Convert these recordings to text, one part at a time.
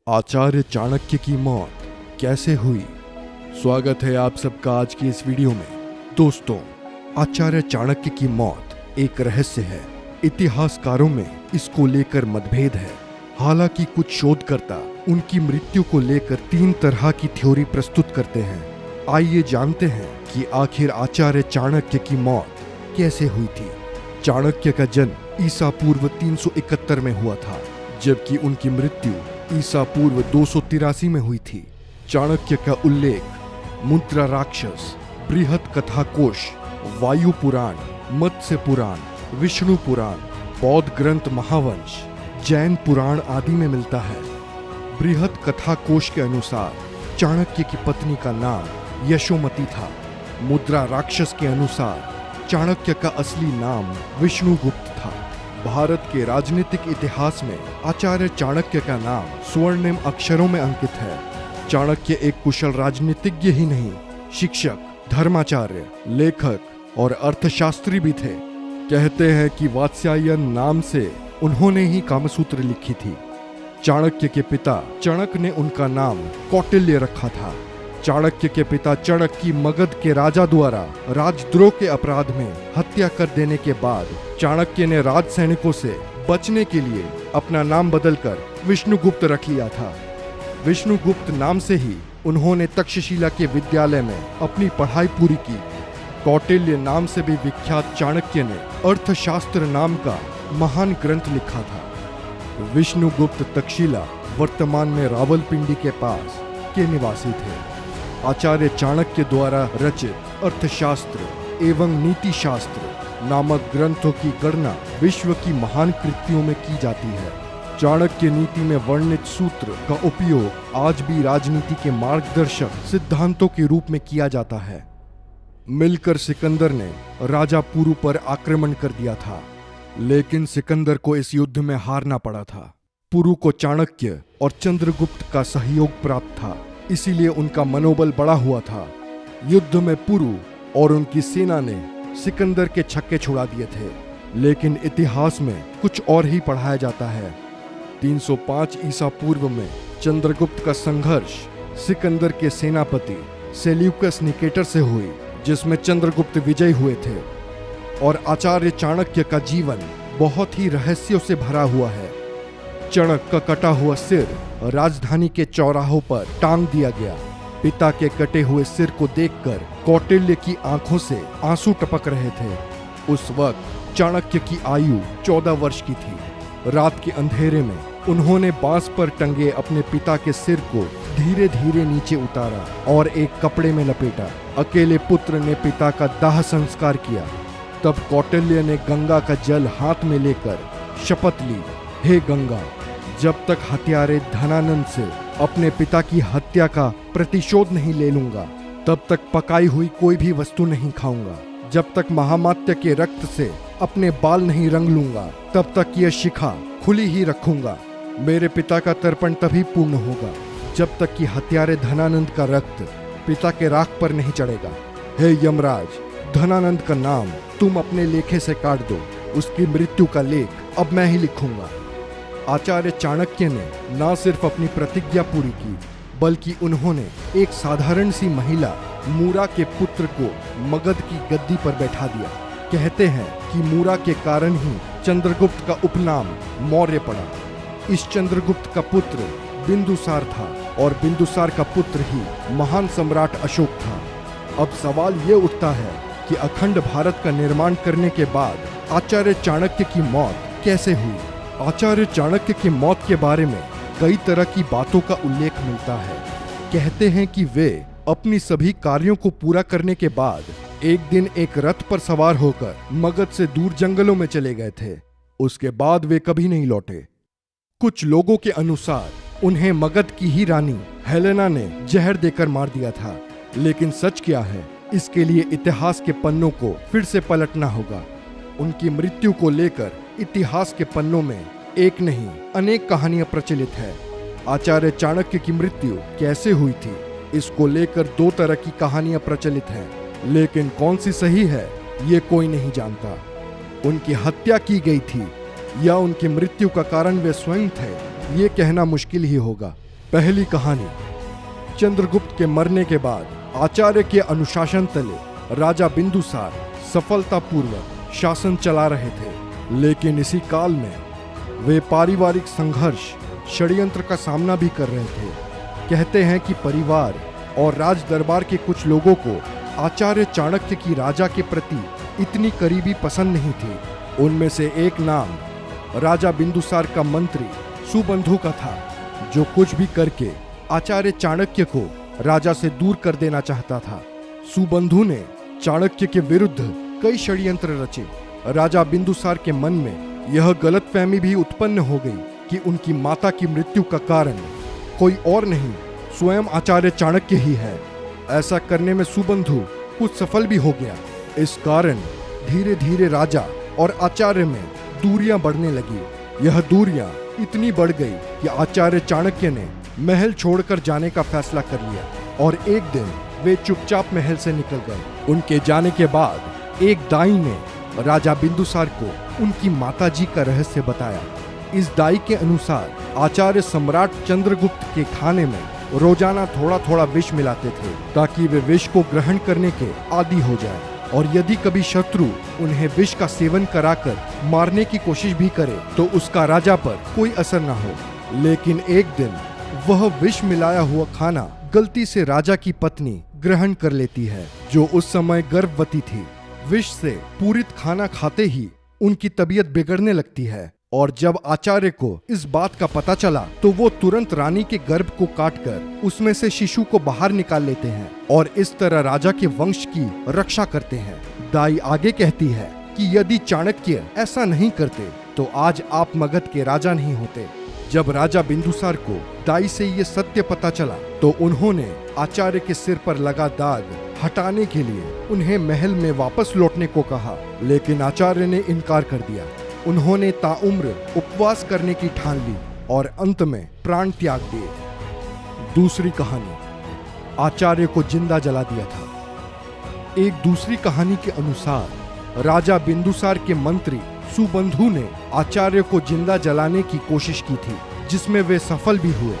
आचार्य चाणक्य की मौत कैसे हुई। स्वागत है आप सबका आज की इस वीडियो में। दोस्तों, आचार्य चाणक्य की मौत एक रहस्य है। इतिहासकारों में इसको लेकर मतभेद है। हालांकि कुछ शोधकर्ता उनकी मृत्यु को लेकर 3 तरह की थ्योरी प्रस्तुत करते हैं। आइए जानते हैं कि आखिर आचार्य चाणक्य की मौत कैसे हुई थी। चाणक्य का जन्म ईसा पूर्व 371 में हुआ था, जबकि उनकी मृत्यु ईसा पूर्व 283 में हुई थी। चाणक्य का उल्लेख मुद्रा राक्षस, बृहत कथा कोश, वायु पुराण, मत्स्य पुराण, विष्णु पुराण, बौद्ध ग्रंथ महावंश, जैन पुराण आदि में मिलता है। बृहत कथा कोश के अनुसार चाणक्य की पत्नी का नाम यशोमती था। मुद्रा राक्षस के अनुसार चाणक्य का असली नाम विष्णुगुप्त था। भारत के राजनीतिक इतिहास में आचार्य चाणक्य का नाम स्वर्णिम अक्षरों में अंकित है। चाणक्य एक कुशल राजनीतिज्ञ ही नहीं, शिक्षक, धर्माचार्य, लेखक और अर्थशास्त्री भी थे। कहते हैं कि वात्स्यायन नाम से उन्होंने ही कामसूत्र लिखी थी। चाणक्य के पिता चणक ने उनका नाम कौटिल्य रखा था। चाणक्य के पिता चणक की मगध के राजा द्वारा राजद्रोह के अपराध में हत्या कर देने के बाद चाणक्य ने राज सैनिकों से बचने के लिए अपना नाम बदलकर विष्णुगुप्त रख लिया था। विष्णुगुप्त नाम से ही उन्होंने तक्षशिला के विद्यालय में अपनी पढ़ाई पूरी की। कौटिल्य नाम से भी विख्यात चाणक्य ने अर्थशास्त्र नाम का महान ग्रंथ लिखा था। विष्णुगुप्त तक्षशिला वर्तमान में रावलपिंडी के पास के निवासी थे। आचार्य चाणक्य द्वारा रचित अर्थशास्त्र एवं नीति शास्त्र नामक ग्रंथों की गणना विश्व की महान कृतियों में की जाती है। चाणक्य नीति में वर्णित सूत्र का उपयोग आज भी राजनीति के मार्गदर्शक सिद्धांतों के रूप में किया जाता है। मिलकर सिकंदर ने राजा पुरु पर आक्रमण कर दिया था, लेकिन सिकंदर को इस युद्ध में हारना पड़ा था। पुरु को चाणक्य और चंद्रगुप्त का सहयोग प्राप्त था, इसीलिए उनका मनोबल बढ़ा हुआ था। युद्ध में पुरु और उनकी सेना ने सिकंदर के छक्के छुड़ा दिए थे, लेकिन इतिहास में कुछ और ही पढ़ाया जाता है। 305 ईसा पूर्व में चंद्रगुप्त का संघर्ष सिकंदर के सेनापति सेल्यूकस निकेटर से हुई, जिसमें चंद्रगुप्त विजयी हुए थे। और आचार्य चाणक्य का जीवन बहुत ही रहस्यों से भरा हुआ है। चणक का कटा हुआ सिर राजधानी के चौराहों पर टांग दिया गया। पिता के कटे हुए सिर को देखकर कौटिल्य की आंखों से आंसू टपक रहे थे। उस वक्त चाणक्य की आयु 14 वर्ष की थी। रात के अंधेरे में उन्होंने बांस पर टंगे अपने पिता के सिर को धीरे धीरे नीचे उतारा और एक कपड़े में लपेटा। अकेले पुत्र ने पिता का दाह संस्कार किया। तब कौटिल्य ने गंगा का जल हाथ में लेकर शपथ ली, हे गंगा, जब तक हत्यारे धनानंद से अपने पिता की हत्या का प्रतिशोध नहीं ले लूंगा, तब तक पकाई हुई कोई भी वस्तु नहीं खाऊंगा। जब तक महामात्य के रक्त से अपने बाल नहीं रंग लूंगा, तब तक यह शिखा खुली ही रखूंगा। मेरे पिता का तर्पण तभी पूर्ण होगा जब तक कि हत्यारे धनानंद का रक्त पिता के राख पर नहीं चढ़ेगा। हे यमराज, धनानंद का नाम तुम अपने लेखे से काट दो। उसकी मृत्यु का लेख अब मैं ही लिखूंगा। आचार्य चाणक्य ने न सिर्फ अपनी प्रतिज्ञा पूरी की, बल्कि उन्होंने एक साधारण सी महिला मूरा के पुत्र को मगध की गद्दी पर बैठा दिया। कहते हैं कि मूरा के कारण ही चंद्रगुप्त का उपनाम मौर्य पड़ा। इस चंद्रगुप्त का पुत्र बिंदुसार था और बिंदुसार का पुत्र ही महान सम्राट अशोक था। अब सवाल ये उठता है कि अखंड भारत का निर्माण करने के बाद आचार्य चाणक्य की मौत कैसे हुई। आचार्य चाणक्य की मौत के बारे में कई तरह की बातों का उल्लेख मिलता है। कहते हैं कि वे अपनी सभी कार्यों को पूरा करने के बाद एक दिन एक रथ पर सवार होकर मगध से दूर जंगलों में चले गए थे। उसके बाद वे कभी नहीं लौटे। कुछ लोगों के अनुसार उन्हें मगध की ही रानी हेलेना ने जहर देकर मार दिया था, लेकिन सच क्या है, इसके लिए इतिहास के पन्नों को फिर से पलटना होगा। उनकी मृत्यु को लेकर इतिहास के पन्नों में एक नहीं अनेक कहानियां प्रचलित है। आचार्य चाणक्य की मृत्यु कैसे हुई थी, इसको लेकर 2 तरह की कहानियां प्रचलित हैं, लेकिन कौन सी सही है ये कोई नहीं जानता। उनकी हत्या की गई थी या उनकी मृत्यु का कारण वे स्वयं थे, ये कहना मुश्किल ही होगा। पहली कहानी। चंद्रगुप्त के मरने के बाद आचार्य के अनुशासन तले राजा बिंदुसार सफलतापूर्वक शासन चला रहे थे, लेकिन इसी काल में वे पारिवारिक संघर्ष, षड्यंत्र का सामना भी कर रहे थे। कहते हैं कि परिवार और राज दरबार के कुछ लोगों को आचार्य चाणक्य की राजा के प्रति इतनी करीबी पसंद नहीं थी। उनमें से एक नाम राजा बिंदुसार का मंत्री सुबंधु का था, जो कुछ भी करके आचार्य चाणक्य को राजा से दूर कर देना चाहता था। सुबंधु ने चाणक्य के विरुद्ध कई षड्यंत्र रचे। राजा बिंदुसार के मन में यह गलतफहमी भी उत्पन्न हो गई कि उनकी माता की मृत्यु का कारण कोई और नहीं, स्वयं आचार्य चाणक्य ही है। ऐसा करने में सुबंधु कुछ सफल भी हो गया। इस कारण धीरे धीरे राजा और आचार्य में दूरियां बढ़ने लगी। यह दूरियां इतनी बढ़ गई कि आचार्य चाणक्य ने महल छोड़कर जाने का फैसला कर लिया और एक दिन वे चुपचाप महल से निकल गए। उनके जाने के बाद एक दाई ने राजा बिंदुसार को उनकी माताजी का रहस्य बताया। इस दाई के अनुसार आचार्य सम्राट चंद्रगुप्त के खाने में रोजाना थोड़ा थोड़ा विष मिलाते थे, ताकि वे विष को ग्रहण करने के आदी हो जाए, और यदि कभी शत्रु उन्हें विष का सेवन कराकर मारने की कोशिश भी करे तो उसका राजा पर कोई असर न हो। लेकिन एक दिन वह विष मिलाया हुआ खाना गलती से राजा की पत्नी ग्रहण कर लेती है, जो उस समय गर्भवती थी। विष से पूरित खाना खाते ही उनकी तबीयत बिगड़ने लगती है, और जब आचार्य को इस बात का पता चला तो वो तुरंत रानी के गर्भ को काटकर उसमें से शिशु को बाहर निकाल लेते हैं और इस तरह राजा के वंश की रक्षा करते हैं। दाई आगे कहती है कि यदि चाणक्य ऐसा नहीं करते तो आज आप मगध के राजा नहीं होते। जब राजा बिंदुसार को दाई से ये सत्य पता चला तो उन्होंने आचार्य के सिर पर लगा दाग हटाने के लिए उन्हें महल में वापस लौटने को कहा, लेकिन आचार्य ने इनकार कर दिया। उन्होंने ताउम्र उपवास करने की ठान ली और अंत में प्राण त्याग दिए। दूसरी कहानी। आचार्य को जिंदा जला दिया था। एक दूसरी कहानी के अनुसार राजा बिंदुसार के मंत्री सुबंधु ने आचार्य को जिंदा जलाने की कोशिश की थी, जिसमें वे सफल भी हुए।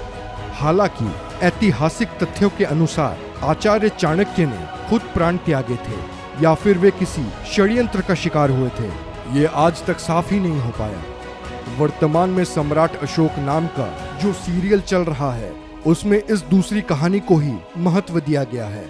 हालांकि ऐतिहासिक तथ्यों के अनुसार आचार्य चाणक्य ने खुद प्राण त्यागे थे या फिर वे किसी षड्यंत्र का शिकार हुए थे, ये आज तक साफ ही नहीं हो पाया। वर्तमान में सम्राट अशोक नाम का जो सीरियल चल रहा है, उसमें इस दूसरी कहानी को ही महत्व दिया गया है।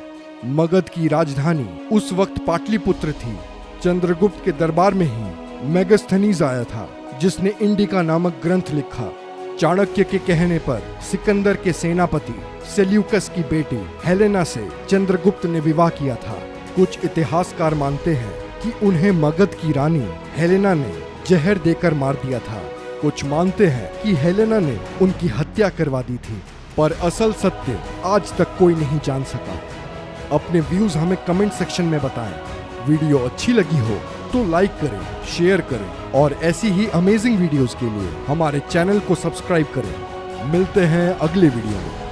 मगध की राजधानी उस वक्त पाटलिपुत्र थी। चंद्रगुप्त के दरबार में ही मेगास्थनीज आया था, जिसने इंडिका नामक ग्रंथ लिखा। चाणक्य के कहने पर सिकंदर के सेनापति सेल्यूकस की बेटी हेलेना से चंद्रगुप्त ने विवाह किया था। कुछ इतिहासकार मानते हैं कि उन्हें मगध की रानी हेलेना ने जहर देकर मार दिया था। कुछ मानते हैं कि हेलेना ने उनकी हत्या करवा दी थी, पर असल सत्य आज तक कोई नहीं जान सका। अपने व्यूज हमें कमेंट सेक्शन में बताएं। वीडियो अच्छी लगी हो तो लाइक करें, शेयर करें और ऐसी ही अमेजिंग वीडियोस के लिए हमारे चैनल को सब्सक्राइब करें। मिलते हैं अगले वीडियो में।